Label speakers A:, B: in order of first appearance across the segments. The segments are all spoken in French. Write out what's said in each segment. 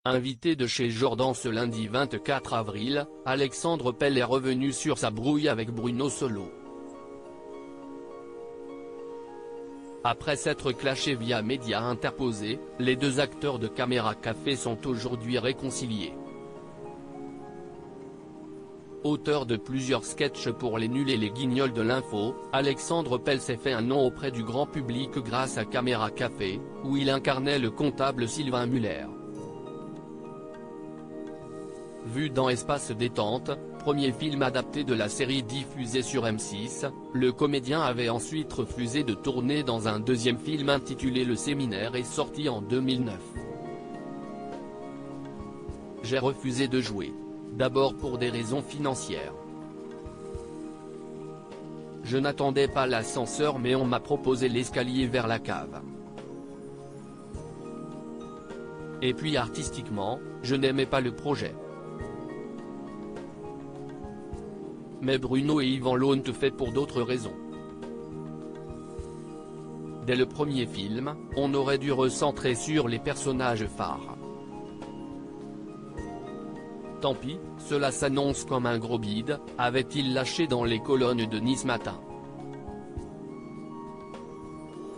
A: Invité de chez Jordan ce lundi 24 avril, Alexandre Pell est revenu sur sa brouille avec Bruno Solo. Après s'être clashés via médias interposés, les deux acteurs de Caméra Café sont aujourd'hui réconciliés. Auteur de plusieurs sketchs pour les nuls et les guignols de l'info, Alexandre Pell s'est fait un nom auprès du grand public grâce à Caméra Café, où il incarnait le comptable Sylvain Muller. Vu dans Espace Détente, premier film adapté de la série diffusée sur M6, le comédien avait ensuite refusé de tourner dans un deuxième film intitulé Le Séminaire et sorti en 2009. J'ai refusé de jouer. D'abord pour des raisons financières. Je n'attendais pas l'ascenseur mais on m'a proposé l'escalier vers la cave. Et puis artistiquement, je n'aimais pas le projet. Mais Bruno et Yvan l'ont fait pour d'autres raisons. Dès le premier film, on aurait dû recentrer sur les personnages phares. Tant pis, cela s'annonce comme un gros bide, avait-il lâché dans les colonnes de Nice Matin.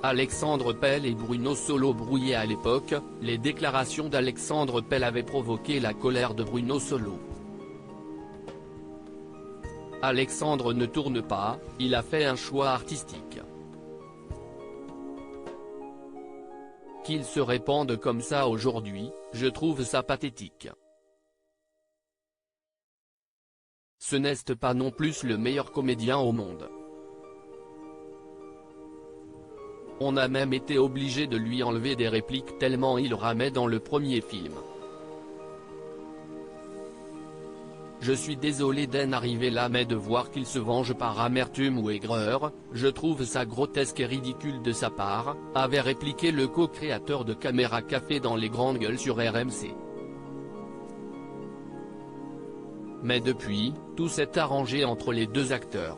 A: Alexandre Pell et Bruno Solo brouillés à l'époque, les déclarations d'Alexandre Pell avaient provoqué la colère de Bruno Solo. Alexandre ne tourne pas, il a fait un choix artistique. Qu'il se répande comme ça aujourd'hui, je trouve ça pathétique. Ce n'est pas non plus le meilleur comédien au monde. On a même été obligé de lui enlever des répliques tellement il ramait dans le premier film. Je suis désolé d'en arriver là mais de voir qu'il se venge par amertume ou aigreur, je trouve ça grotesque et ridicule de sa part, avait répliqué le co-créateur de Caméra Café dans Les Grandes Gueules sur RMC. Mais depuis, tout s'est arrangé entre les deux acteurs.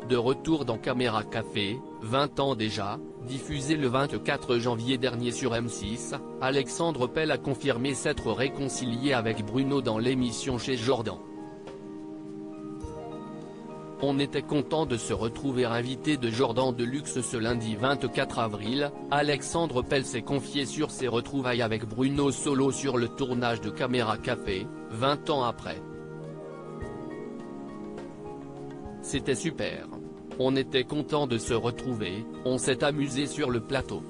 A: De retour dans Caméra Café, 20 ans déjà, diffusé le 24 janvier dernier sur M6, Alexandre Pell a confirmé s'être réconcilié avec Bruno dans l'émission chez Jordan. On était content de se retrouver invité de Jordan de luxe ce lundi 24 avril, Alexandre Pell s'est confié sur ses retrouvailles avec Bruno Solo sur le tournage de Caméra Café, 20 ans après. C'était super. On était content de se retrouver, on s'est amusé sur le plateau.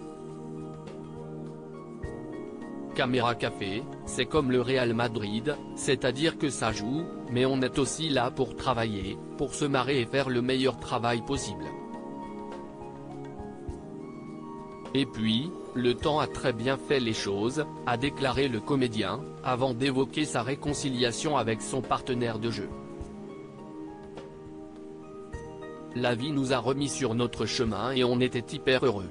A: Caméra Café, c'est comme le Real Madrid, c'est-à-dire que ça joue, mais on est aussi là pour travailler, pour se marrer et faire le meilleur travail possible. Et puis, le temps a très bien fait les choses, a déclaré le comédien, avant d'évoquer sa réconciliation avec son partenaire de jeu. La vie nous a remis sur notre chemin et on était hyper heureux.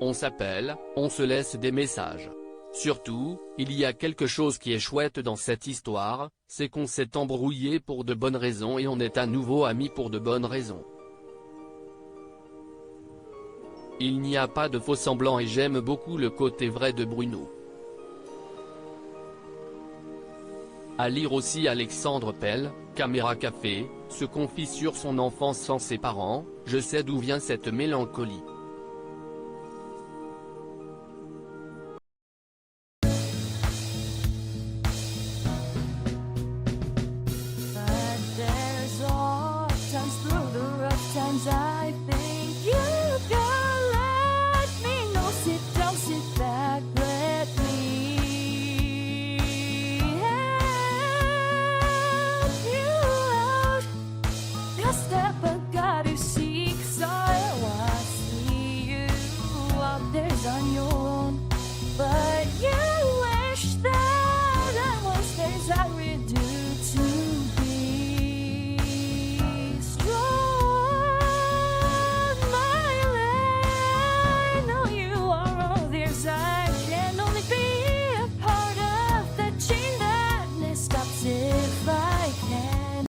A: On s'appelle, on se laisse des messages. Surtout, il y a quelque chose qui est chouette dans cette histoire, c'est qu'on s'est embrouillé pour de bonnes raisons et on est à nouveau amis pour de bonnes raisons. Il n'y a pas de faux semblant et j'aime beaucoup le côté vrai de Bruno. À lire aussi Alexandre Pell, Caméra Café, se confie sur son enfance sans ses parents, je sais d'où vient cette mélancolie.